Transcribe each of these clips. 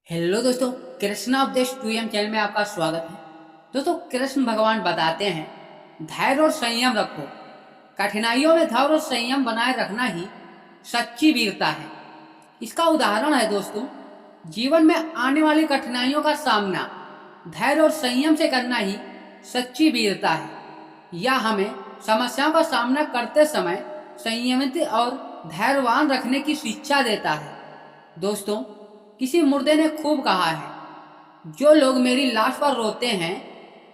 Hello दोस्तों, कृष्णा उपदेश 2M channel में आपका स्वागत है। दोस्तों, कृष्ण भगवान बताते हैं धैर्य और संयम रखो। कठिनाइयों में धैर्य और संयम बनाए रखना ही सच्ची वीरता है। इसका उदाहरण है दोस्तों, जीवन में आने वाली कठिनाइयों का सामना धैर्य और संयम से करना ही सच्ची वीरता है। यह हमें समस्याओं का सामना करते समय संयमित और धैर्यवान रखने की शिक्षा देता है। दोस्तों, किसी मुर्दे ने खूब कहा है, जो लोग मेरी लाश पर रोते हैं,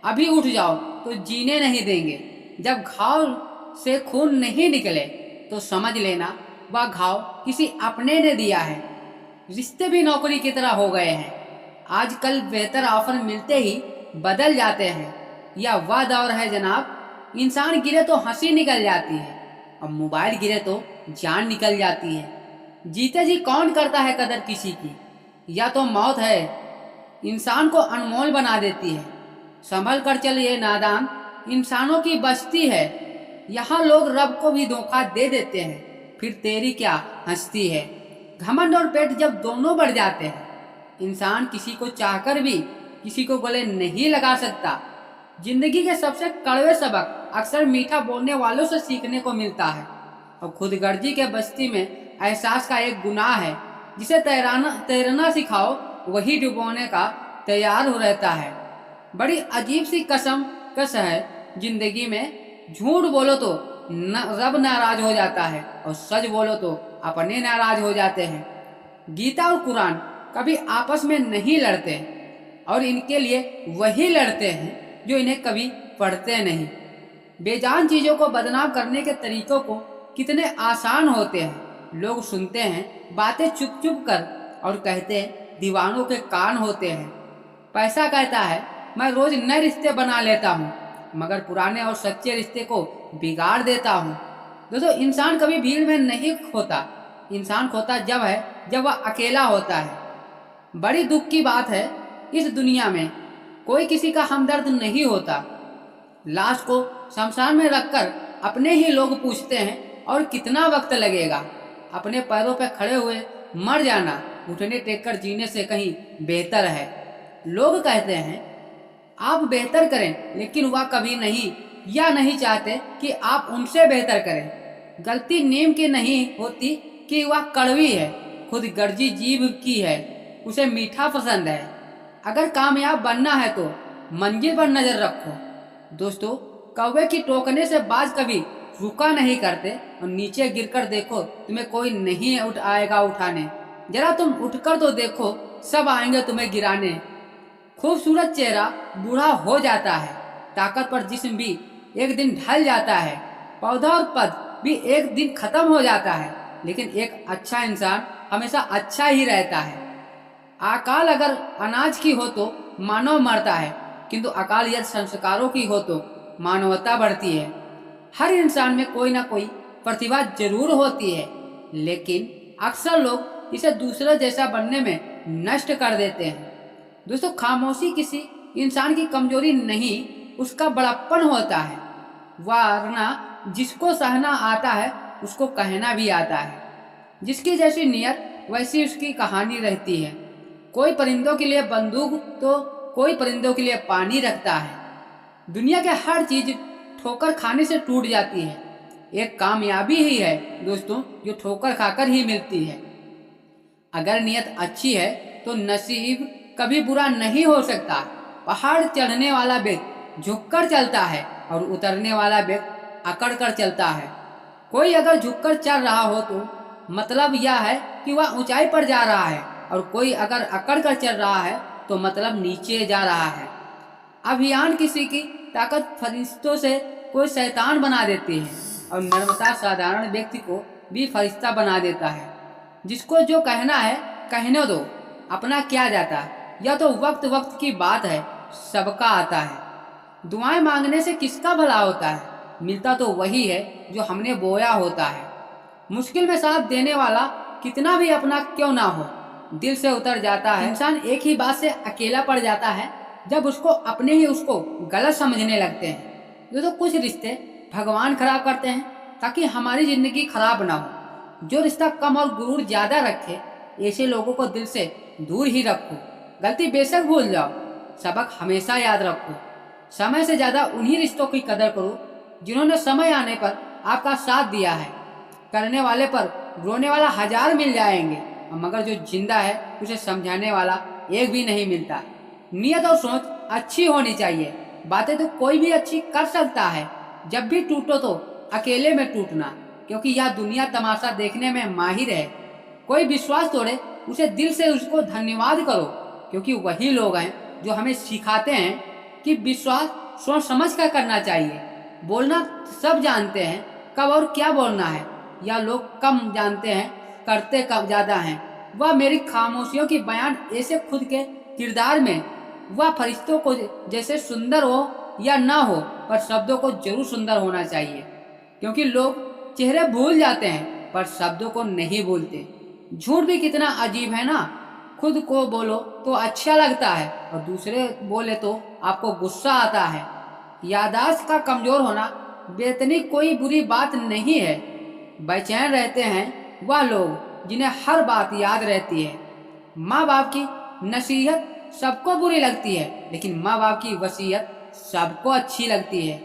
अभी उठ जाओ तो जीने नहीं देंगे। जब घाव से खून नहीं निकले तो समझ लेना वह घाव किसी अपने ने दिया है। रिश्ते भी नौकरी की तरह हो गए हैं। आजकल बेहतर ऑफर मिलते ही बदल जाते हैं। यह वह दौर है जनाब, इंसान गिरे तो हंसी निकल जाती है और मोबाइल गिरे तो जान निकल जाती है। जीते जी कौन करता है कदर किसी की? या तो मौत है, इंसान को अनमोल बना देती है। संभल कर चलिए नादान, इंसानों की बस्ती है। यहाँ लोग रब को भी धोखा दे देते हैं, फिर तेरी क्या हंसती है। घमंड और पेट जब दोनों बढ़ जाते हैं, इंसान किसी को चाहकर भी किसी को गले नहीं लगा सकता। जिंदगी के सबसे कड़वे सबक अक्सर मीठा बोलने वालों से सीखने को मिलता है और खुदगर्जी के बस्ती में एहसास का एक गुनाह है। जिसे तैरना सिखाओ वही डुबोने का तैयार हो रहता है। बड़ी अजीब सी कस है जिंदगी में। झूठ बोलो तो रब नाराज हो जाता है और सच बोलो तो अपने नाराज हो जाते हैं। गीता और कुरान कभी आपस में नहीं लड़ते और इनके लिए वही लड़ते हैं जो इन्हें कभी पढ़ते नहीं। बेजान चीजों को बदनाम करने के तरीकों को कितने आसान होते हैं। लोग सुनते हैं बातें चुप चुप कर और कहते हैं दीवानों के कान होते हैं। पैसा कहता है मैं रोज नए रिश्ते बना लेता हूँ, मगर पुराने और सच्चे रिश्ते को बिगाड़ देता हूँ। दोस्तों, इंसान कभी भीड़ में नहीं खोता। इंसान खोता जब वह अकेला होता है। बड़ी दुख की बात है, इस दुनिया में कोई किसी का हमदर्द नहीं होता। लाश को शमशान में रखकर अपने ही लोग पूछते हैं और कितना वक्त लगेगा। अपने पैरों पर खड़े हुए मर जाना घुटने टेक कर जीने से कहीं बेहतर है। लोग कहते हैं आप बेहतर करें, लेकिन वह कभी नहीं या नहीं चाहते कि आप उनसे बेहतर करें। गलती नीम की नहीं होती कि वह कड़वी है, खुद गर्जी जीभ की है, उसे मीठा पसंद है। अगर कामयाब बनना है तो मंजिल पर नजर रखो। दोस्तों, कौवे की टोकने से बाज कभी रुका नहीं करते और नीचे गिरकर देखो तुम्हें कोई नहीं आएगा उठाने। जरा तुम उठकर तो देखो, सब आएंगे तुम्हें गिराने। खूबसूरत चेहरा बूढ़ा हो जाता है, ताकतवर जिस्म भी एक दिन ढल जाता है, पौधा और पद भी एक दिन खत्म हो जाता है, लेकिन एक अच्छा इंसान हमेशा अच्छा ही रहता है। अकाल अगर अनाज की हो तो मानव मरता है, किंतु अकाल यदि संस्कारों की हो तो मानवता बढ़ती है। हर इंसान में कोई ना कोई प्रतिभा जरूर होती है, लेकिन अक्सर लोग इसे दूसरे जैसा बनने में नष्ट कर देते हैं। दोस्तों, खामोशी किसी इंसान की कमजोरी नहीं, उसका बड़प्पन होता है। वरना जिसको सहना आता है उसको कहना भी आता है। जिसकी जैसी नियत वैसी उसकी कहानी रहती है। कोई परिंदों के लिए बंदूक तो कोई परिंदों के लिए पानी रखता है। दुनिया के हर चीज ठोकर खाने से टूट जाती है। एक कामयाबी ही है दोस्तों, जो ठोकर खाकर ही मिलती है। अगर नियत अच्छी है तो नसीब कभी बुरा नहीं हो सकता। पहाड़ चढ़ने वाला व्यक्ति झुककर चलता है और उतरने वाला व्यक्ति अकड़ कर चलता है। कोई अगर झुककर चल रहा हो तो मतलब यह है कि वह ऊंचाई पर जा रहा है, और कोई अगर अकड़ कर चल रहा है तो मतलब नीचे जा रहा है। अभियान किसी की ताकत फरिश्तों से कोई शैतान बना देती है, और नर्मता साधारण व्यक्ति को भी फरिश्ता बना देता है। जिसको जो कहना है कहने दो, अपना क्या जाता। यह तो वक्त वक्त की बात है, सबका आता है। दुआएं मांगने से किसका भला होता है? मिलता तो वही है जो हमने बोया होता है। मुश्किल में साथ देने वाला कितना भी अपना क्यों ना हो, दिल से उतर जाता है। इंसान एक ही बात से अकेला पड़ जाता है जब उसको अपने ही उसको गलत समझने लगते हैं। जो तो कुछ रिश्ते भगवान खराब करते हैं ताकि हमारी जिंदगी खराब ना हो। जो रिश्ता कम और गुरूर ज्यादा रखे, ऐसे लोगों को दिल से दूर ही रखो। गलती बेशक भूल जाओ, सबक हमेशा याद रखो। समय से ज्यादा उन्हीं रिश्तों की कदर करो जिन्होंने समय आने पर आपका साथ दिया है। करने वाले पर रोने वाला हजार मिल जाएंगे, मगर जो जिंदा है उसे समझाने वाला एक भी नहीं मिलता। नियत और सोच अच्छी होनी चाहिए। बातें तो कोई भी अच्छी कर सकता है, जब भी टूटो तो अकेले में टूटना, क्योंकि यह दुनिया तमाशा देखने में माहिर है। कोई विश्वास तोड़े उसे दिल से उसको धन्यवाद करो, क्योंकि वही लोग हैं जो हमें सिखाते हैं कि विश्वास सोच समझ कर करना चाहिए। बोलना सब जानते हैं कब और क्या बोलना है, या लोग कम जानते हैं करते कब ज्यादा हैं। वह मेरी खामोशियों की बयान ऐसे खुद के किरदार में वह फरिश्तों को जैसे सुंदर हो या ना हो, पर शब्दों को जरूर सुंदर होना चाहिए, क्योंकि लोग चेहरे भूल जाते हैं पर शब्दों को नहीं भूलते। झूठ भी कितना अजीब है ना, खुद को बोलो तो अच्छा लगता है और दूसरे बोले तो आपको गुस्सा आता है। याददाश्त का कमजोर होना बेतनी कोई बुरी बात नहीं है। बेचैन रहते हैं वह लोग जिन्हें हर बात याद रहती है। माँ बाप की नसीहत सबको बुरी लगती है, लेकिन माँ बाप की वसीयत सबको अच्छी लगती है।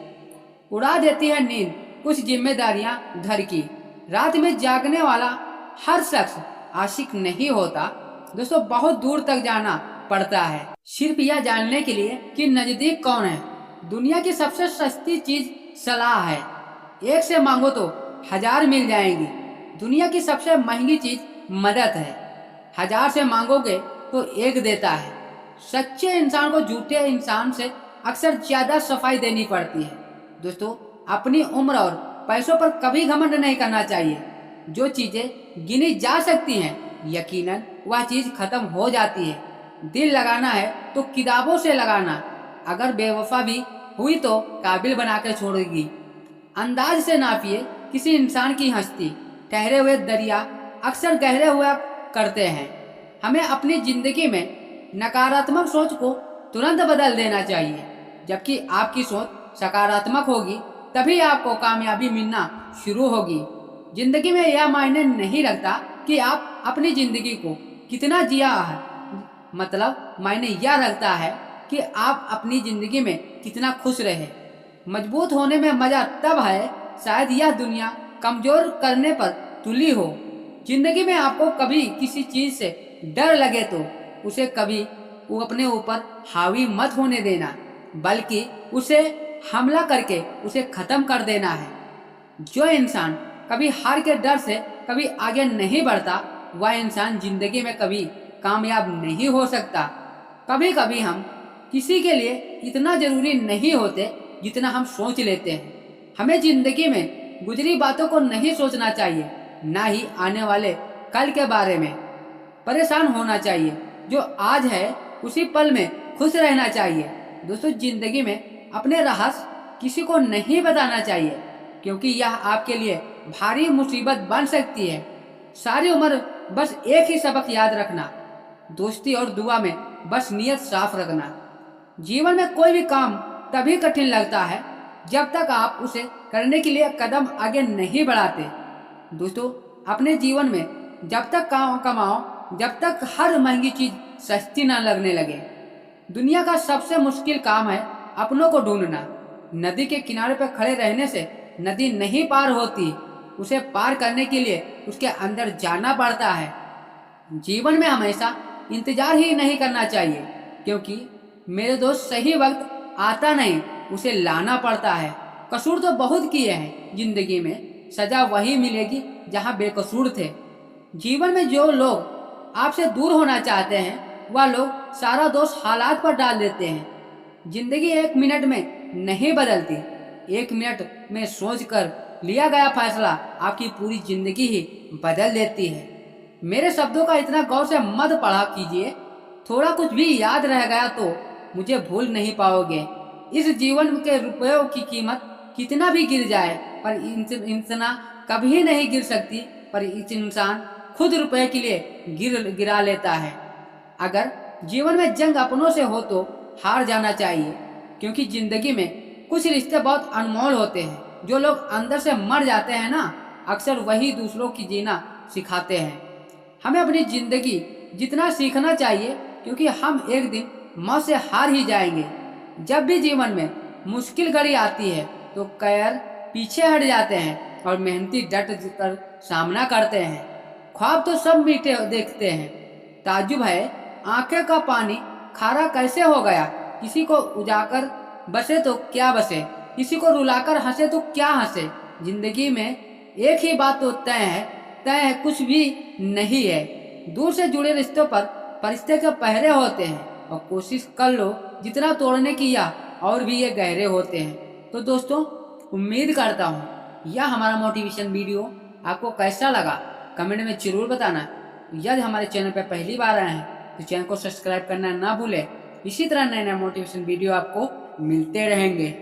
उड़ा देती है नींद कुछ जिम्मेदारियां घर की। रात में जागने वाला हर शख्स आशिक नहीं होता। दोस्तों, बहुत दूर तक जाना पड़ता है सिर्फ यह जानने के लिए कि नजदीक कौन है। दुनिया की सबसे सस्ती चीज सलाह है, एक से मांगो तो हजार मिल जाएंगी। दुनिया की सबसे महंगी चीज मदद है, हजार से मांगोगे तो एक देता है। सच्चे इंसान को झूठे इंसान से अक्सर ज्यादा सफाई देनी पड़ती है। दोस्तों, अपनी उम्र और पैसों पर कभी घमंड नहीं करना चाहिए। जो चीजें गिनी जा सकती हैं, यकीनन वह चीज खत्म हो जाती है। दिल लगाना है तो किताबों से लगाना, अगर बेवफा भी हुई तो काबिल बना कर छोड़ेगी। अंदाज से नापिए किसी इंसान की हस्ती। ठहरे हुए दरिया अक्सर गहरे हुआ करते हैं। हमें अपनी जिंदगी में नकारात्मक सोच को तुरंत बदल देना चाहिए, जबकि आपकी सोच सकारात्मक होगी तभी आपको कामयाबी मिलना शुरू होगी। जिंदगी में यह मायने नहीं रखता कि आप अपनी जिंदगी को कितना जिया है, मतलब मायने यह रखता है कि आप अपनी जिंदगी में कितना खुश रहे। मजबूत होने में मजा तब है शायद यह दुनिया कमजोर करने पर तुली हो। जिंदगी में आपको कभी किसी चीज से डर लगे तो उसे कभी वो अपने ऊपर हावी मत होने देना, बल्कि उसे हमला करके उसे खत्म कर देना है। जो इंसान कभी हार के डर से कभी आगे नहीं बढ़ता, वह इंसान जिंदगी में कभी कामयाब नहीं हो सकता। कभी कभी हम किसी के लिए इतना जरूरी नहीं होते जितना हम सोच लेते हैं। हमें जिंदगी में गुजरी बातों को नहीं सोचना चाहिए, ना ही आने वाले कल के बारे में परेशान होना चाहिए। जो आज है उसी पल में खुश रहना चाहिए। दोस्तों, जिंदगी में अपने रहस्य किसी को नहीं बताना चाहिए, क्योंकि यह आपके लिए भारी मुसीबत बन सकती है। सारी उम्र बस एक ही सबक याद रखना, दोस्ती और दुआ में बस नियत साफ रखना। जीवन में कोई भी काम तभी कठिन लगता है जब तक आप उसे करने के लिए कदम आगे नहीं बढ़ाते। दोस्तों, अपने जीवन में जब तक काम कमाओ, जब तक हर महंगी चीज सस्ती ना लगने लगे। दुनिया का सबसे मुश्किल काम है अपनों को ढूंढना। नदी के किनारे पर खड़े रहने से नदी नहीं पार होती, उसे पार करने के लिए उसके अंदर जाना पड़ता है। जीवन में हमेशा इंतजार ही नहीं करना चाहिए, क्योंकि मेरे दोस्त सही वक्त आता नहीं, उसे लाना पड़ता है। कसूर तो बहुत किए हैं जिंदगी में, सजा वही मिलेगी जहाँ बेकसूर थे। जीवन में जो लोग आपसे दूर होना चाहते हैं, वह लोग सारा दोष हालात पर डाल देते हैं। जिंदगी एक मिनट में नहीं बदलती, एक मिनट में सोचकर लिया गया फैसला आपकी पूरी जिंदगी ही बदल देती है। मेरे शब्दों का इतना गौर से मत पढ़ा कीजिए, थोड़ा कुछ भी याद रह गया तो मुझे भूल नहीं पाओगे। इस जीवन के रुपयों की कीमत कितना भी गिर जाए, पर इतना कभी नहीं गिर सकती, पर इस इंसान खुद रुपए के लिए गिरा लेता है। अगर जीवन में जंग अपनों से हो तो हार जाना चाहिए, क्योंकि जिंदगी में कुछ रिश्ते बहुत अनमोल होते हैं। जो लोग अंदर से मर जाते हैं ना, अक्सर वही दूसरों की जीना सिखाते हैं। हमें अपनी जिंदगी जितना सीखना चाहिए, क्योंकि हम एक दिन मौत से हार ही जाएंगे। जब भी जीवन में मुश्किल घड़ी आती है तो कैर पीछे हट जाते हैं और मेहनती डट कर सामना करते हैं। ख्वाब तो सब मीठे देखते हैं, ताज्जुब है आंखें का पानी खारा कैसे हो गया। किसी को उजाकर बसे तो क्या बसे, किसी को रुलाकर हंसे तो क्या हंसे। जिंदगी में एक ही बात तो तय है कुछ भी नहीं है। दूर से जुड़े रिश्तों पर फरिश्ते के पहरे होते हैं, और कोशिश कर लो जितना तोड़ने की या और भी ये गहरे होते हैं। तो दोस्तों, उम्मीद करता हूँ यह हमारा मोटिवेशन वीडियो आपको कैसा लगा, कमेंट में जरूर बताना। यदि हमारे चैनल पर पहली बार आए हैं तो चैनल को सब्सक्राइब करना ना भूलें। इसी तरह नए नए मोटिवेशन वीडियो आपको मिलते रहेंगे।